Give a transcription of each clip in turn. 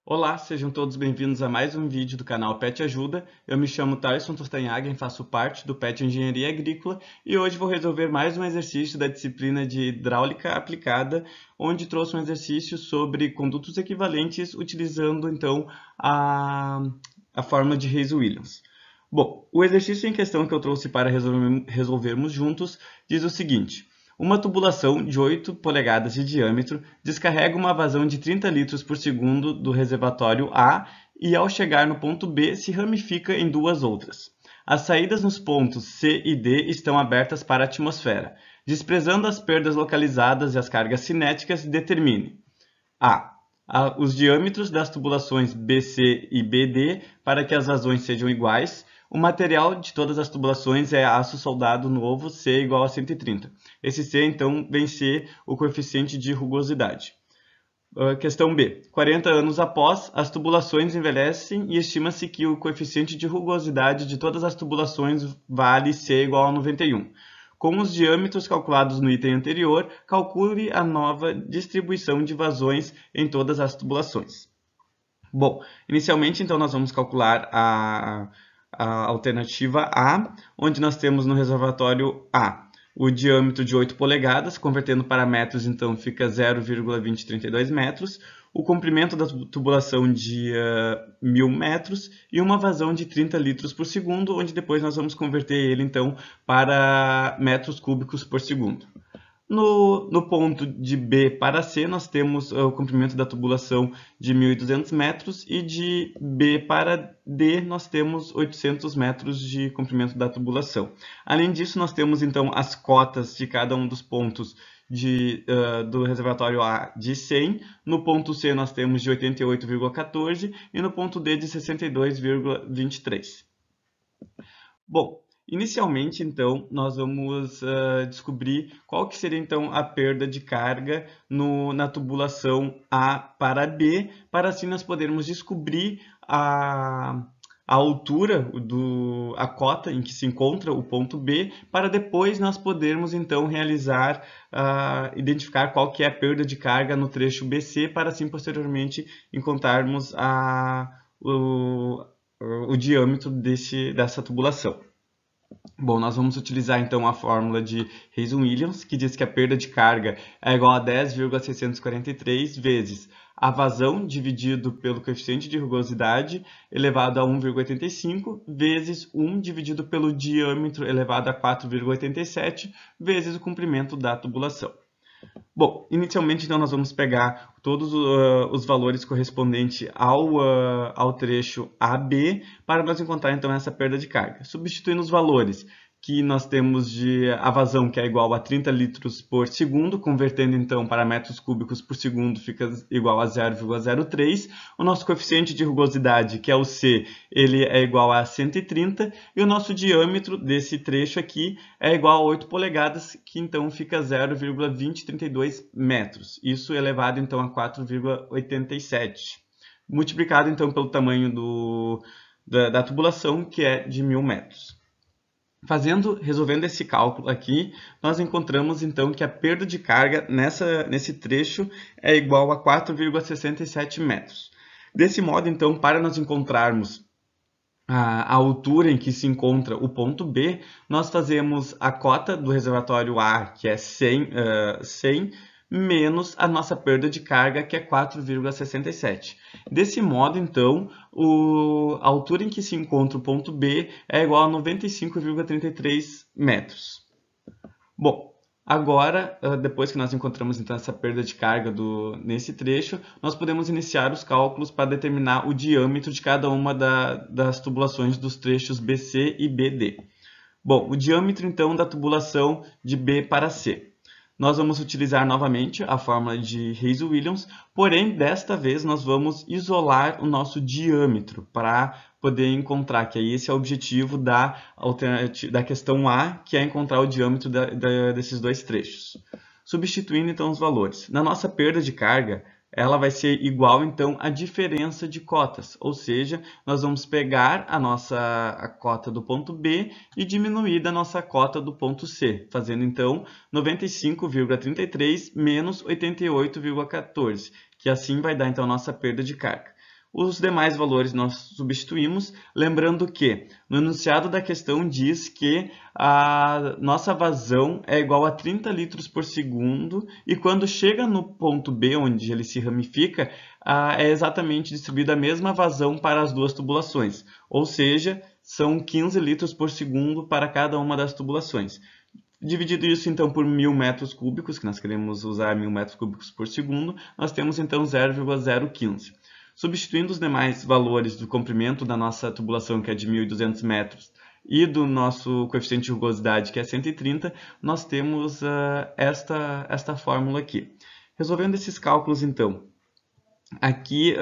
Olá, sejam todos bem-vindos a mais um vídeo do canal PET Ajuda. Eu me chamo Thaleson Tostanhagen, faço parte do PET Engenharia Agrícola e hoje vou resolver mais um exercício da disciplina de Hidráulica Aplicada, onde trouxe um exercício sobre condutos equivalentes utilizando então a fórmula de Reis-Williams. Bom, o exercício em questão que eu trouxe para resolvermos juntos diz o seguinte: uma tubulação de 8 polegadas de diâmetro descarrega uma vazão de 30 litros por segundo do reservatório A e, ao chegar no ponto B, se ramifica em duas outras. As saídas nos pontos C e D estão abertas para a atmosfera. Desprezando as perdas localizadas e as cargas cinéticas, determine A. Os diâmetros das tubulações BC e BD para que as vazões sejam iguais. O material de todas as tubulações é aço soldado novo, C igual a 130. Esse C, então, vem ser o coeficiente de rugosidade. Questão B. 40 anos após, as tubulações envelhecem e estima-se que o coeficiente de rugosidade de todas as tubulações vale C igual a 91. Com os diâmetros calculados no item anterior, calcule a nova distribuição de vazões em todas as tubulações. Bom, inicialmente, então, nós vamos calcular a alternativa A, onde nós temos no reservatório A o diâmetro de 8 polegadas, convertendo para metros, então fica 0,2032 metros, o comprimento da tubulação de 1000 metros e uma vazão de 30 litros por segundo, onde depois nós vamos converter ele então para metros cúbicos por segundo. No ponto de B para C, nós temos o comprimento da tubulação de 1.200 metros e de B para D, nós temos 800 metros de comprimento da tubulação. Além disso, nós temos então as cotas de cada um dos pontos do reservatório A de 100. No ponto C, nós temos de 88,14 e no ponto D de 62,23. Bom, inicialmente, então, nós vamos descobrir qual que seria, então, a perda de carga na tubulação A para B, para assim nós podermos descobrir a altura, a cota em que se encontra o ponto B, para depois nós podermos, então, identificar qual que é a perda de carga no trecho BC, para assim, posteriormente, encontrarmos o diâmetro dessa tubulação. Bom, nós vamos utilizar então a fórmula de Reis-Williams, que diz que a perda de carga é igual a 10,643 vezes a vazão dividido pelo coeficiente de rugosidade elevado a 1,85 vezes 1 dividido pelo diâmetro elevado a 4,87 vezes o comprimento da tubulação. Bom, inicialmente então nós vamos pegar todos os valores correspondentes ao trecho AB para nós encontrar então essa perda de carga. Substituindo os valores que nós temos de a vazão, que é igual a 30 litros por segundo, convertendo então para metros cúbicos por segundo, fica igual a 0,03. O nosso coeficiente de rugosidade, que é o C, ele é igual a 130. E o nosso diâmetro desse trecho aqui é igual a 8 polegadas, que então fica 0,2032 metros. Isso elevado então a 4,87. Multiplicado então pelo tamanho da tubulação, que é de 1000 metros. Resolvendo esse cálculo aqui, nós encontramos então que a perda de carga nesse trecho é igual a 4,67 metros. Desse modo, então, para nós encontrarmos a altura em que se encontra o ponto B, nós fazemos a cota do reservatório A, que é 100, menos a nossa perda de carga, que é 4,67. Desse modo, então, a altura em que se encontra o ponto B é igual a 95,33 metros. Bom, agora, depois que nós encontramos então essa perda de carga nesse trecho, nós podemos iniciar os cálculos para determinar o diâmetro de cada uma das tubulações dos trechos BC e BD. Bom, o diâmetro então da tubulação de B para C. Nós vamos utilizar novamente a fórmula de Reis-Williams, porém, desta vez, nós vamos isolar o nosso diâmetro para poder encontrar, que aí esse é o objetivo da questão A, que é encontrar o diâmetro desses dois trechos. Substituindo, então, os valores. Na nossa perda de carga, ela vai ser igual, então, à diferença de cotas. Ou seja, nós vamos pegar a cota do ponto B e diminuir da nossa cota do ponto C, fazendo, então, 95,33 menos 88,14, que assim vai dar, então, a nossa perda de carga. Os demais valores nós substituímos, lembrando que no enunciado da questão diz que a nossa vazão é igual a 30 litros por segundo e quando chega no ponto B, onde ele se ramifica, é exatamente distribuída a mesma vazão para as duas tubulações, ou seja, são 15 litros por segundo para cada uma das tubulações. Dividido isso então por 1.000 metros cúbicos, que nós queremos usar 1.000 metros cúbicos por segundo, nós temos então 0,015. Substituindo os demais valores do comprimento da nossa tubulação, que é de 1.200 metros, e do nosso coeficiente de rugosidade, que é 130, nós temos esta fórmula aqui. Resolvendo esses cálculos, então, aqui,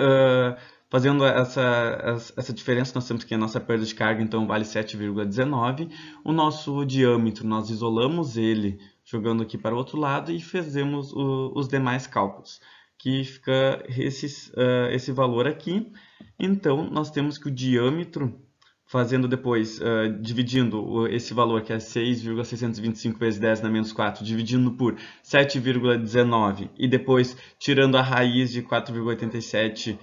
fazendo essa diferença, nós temos que a nossa perda de carga então vale 7,19. O nosso diâmetro, nós isolamos ele jogando aqui para o outro lado e fizemos os demais cálculos, que fica esse valor aqui. Então, nós temos que o diâmetro, fazendo depois, dividindo esse valor, que é 6,625 vezes 10 na menos 4, dividindo por 7,19 e depois tirando a raiz de 4,87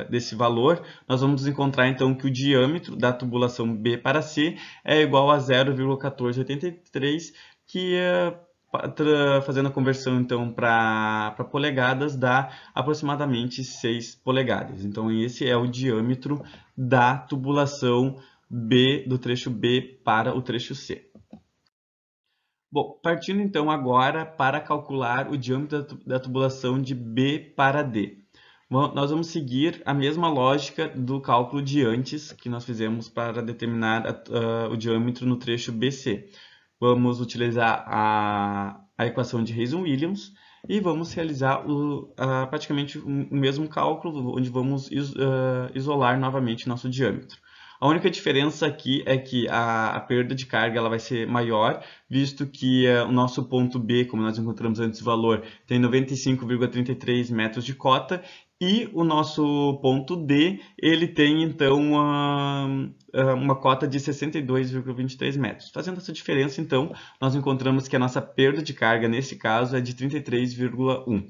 desse valor, nós vamos encontrar então que o diâmetro da tubulação B para C é igual a 0,1483, que fazendo a conversão então para polegadas dá aproximadamente 6 polegadas. Então esse é o diâmetro da tubulação B, do trecho B para o trecho C. Bom, partindo então agora para calcular o diâmetro da tubulação de B para D. Bom, nós vamos seguir a mesma lógica do cálculo de antes que nós fizemos para determinar o diâmetro no trecho BC. Vamos utilizar a equação de Reison-Williams e vamos realizar praticamente o mesmo cálculo, onde vamos isolar novamente nosso diâmetro. A única diferença aqui é que a perda de carga ela vai ser maior, visto que o nosso ponto B, como nós encontramos antes o valor, tem 95,33 metros de cota, e o nosso ponto D, ele tem então uma cota de 62,23 metros. Fazendo essa diferença, então, nós encontramos que a nossa perda de carga, nesse caso, é de 33,1.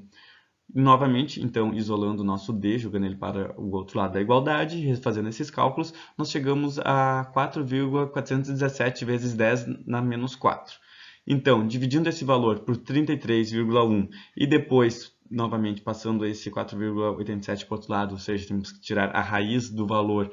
Novamente, então, isolando o nosso D, jogando ele para o outro lado da igualdade, fazendo esses cálculos, nós chegamos a 4,417 vezes 10 na menos 4. Então, dividindo esse valor por 33,1 e depois, novamente, passando esse 4,87 para o outro lado, ou seja, temos que tirar a raiz do valor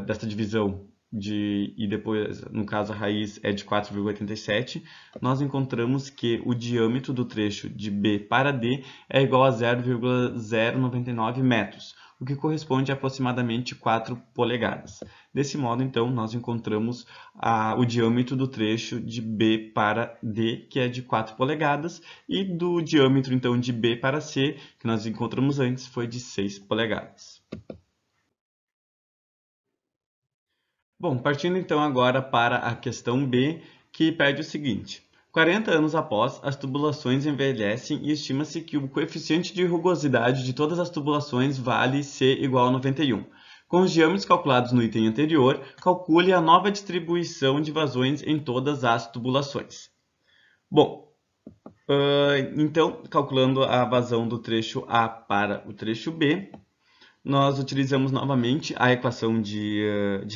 desta divisão, e depois, no caso, a raiz é de 4,87, nós encontramos que o diâmetro do trecho de B para D é igual a 0,099 metros, o que corresponde a aproximadamente 4 polegadas. Desse modo, então, nós encontramos o diâmetro do trecho de B para D, que é de 4 polegadas, e do diâmetro, então, de B para C, que nós encontramos antes, foi de 6 polegadas. Bom, partindo então agora para a questão B, que pede o seguinte: 40 anos após, as tubulações envelhecem e estima-se que o coeficiente de rugosidade de todas as tubulações vale C igual a 91. Com os diâmetros calculados no item anterior, calcule a nova distribuição de vazões em todas as tubulações. Bom, então, calculando a vazão do trecho A para o trecho B, nós utilizamos novamente a equação de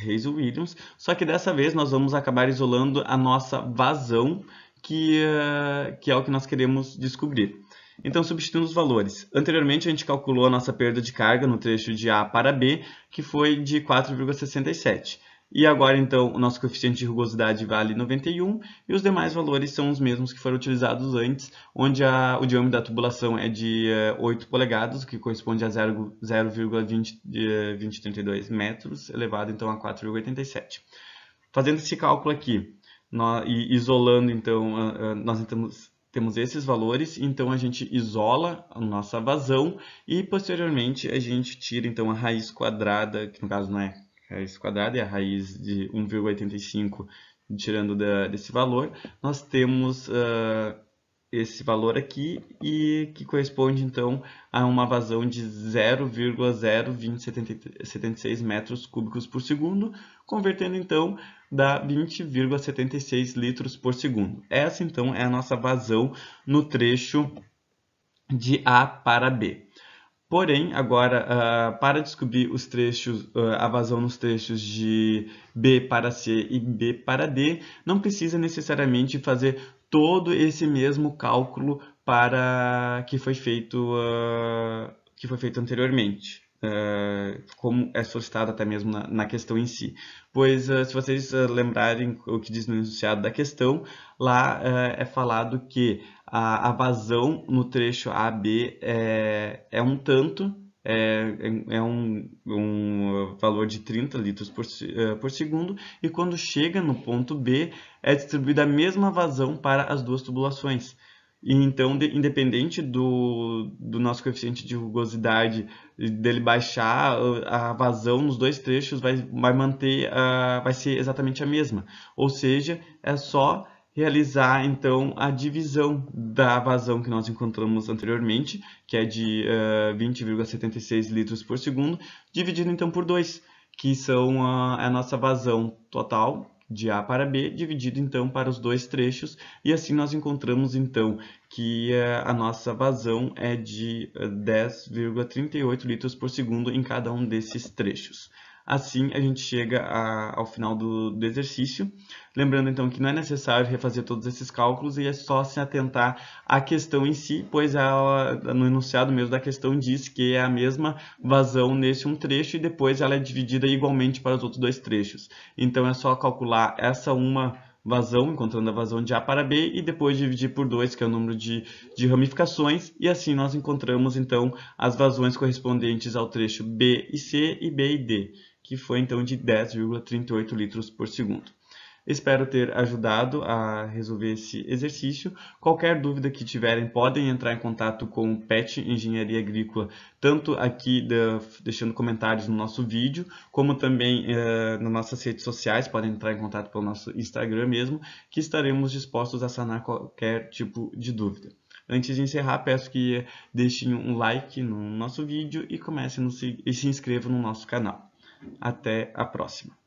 Reison-Williams, só que dessa vez nós vamos acabar isolando a nossa vazão, que é o que nós queremos descobrir. Então, substituindo os valores. Anteriormente, a gente calculou a nossa perda de carga no trecho de A para B, que foi de 4,67. E agora, então, o nosso coeficiente de rugosidade vale 91 e os demais valores são os mesmos que foram utilizados antes, onde o diâmetro da tubulação é de 8 polegadas, o que corresponde a 0,2032 metros, elevado então a 4,87. Fazendo esse cálculo aqui e isolando, então, nós temos esses valores, então a gente isola a nossa vazão e posteriormente a gente tira então a raiz quadrada, que no caso não é raiz quadrada, é a raiz de 1,85, tirando desse valor, nós temos esse valor aqui, e que corresponde então a uma vazão de 0,02076 metros cúbicos por segundo, convertendo então dá 20,76 litros por segundo. Essa então é a nossa vazão no trecho de A para B. Porém, agora, para descobrir os trechos, a vazão nos trechos de B para C e B para D, não precisa necessariamente fazer todo esse mesmo cálculo para que foi feito anteriormente, como é solicitado até mesmo na questão em si. Pois, se vocês lembrarem o que diz no enunciado da questão, lá é falado que a vazão no trecho AB é um tanto, um valor de 30 litros por segundo, e quando chega no ponto B, é distribuída a mesma vazão para as duas tubulações. E então, independente do nosso coeficiente de rugosidade, dele baixar, a vazão nos dois trechos vai ser exatamente a mesma. Ou seja, é só realizar então a divisão da vazão que nós encontramos anteriormente, que é de 20,76 litros por segundo, dividido então por 2, que são a nossa vazão total de A para B, dividido então para os dois trechos, e assim nós encontramos então que a nossa vazão é de 10,38 litros por segundo em cada um desses trechos. Assim, a gente chega ao final do exercício. Lembrando, então, que não é necessário refazer todos esses cálculos e é só se atentar à questão em si, pois no enunciado mesmo da questão diz que é a mesma vazão nesse um trecho e depois ela é dividida igualmente para os outros dois trechos. Então, é só calcular essa uma vazão, encontrando a vazão de A para B, e depois dividir por 2, que é o número de ramificações, e assim nós encontramos, então, as vazões correspondentes ao trecho B e C e B e D, que foi então de 10,38 litros por segundo. Espero ter ajudado a resolver esse exercício. Qualquer dúvida que tiverem, podem entrar em contato com o PET Engenharia Agrícola, tanto aqui deixando comentários no nosso vídeo, como também nas nossas redes sociais, podem entrar em contato pelo nosso Instagram mesmo, que estaremos dispostos a sanar qualquer tipo de dúvida. Antes de encerrar, peço que deixem um like no nosso vídeo e comecem e se inscrevam no nosso canal. Até a próxima!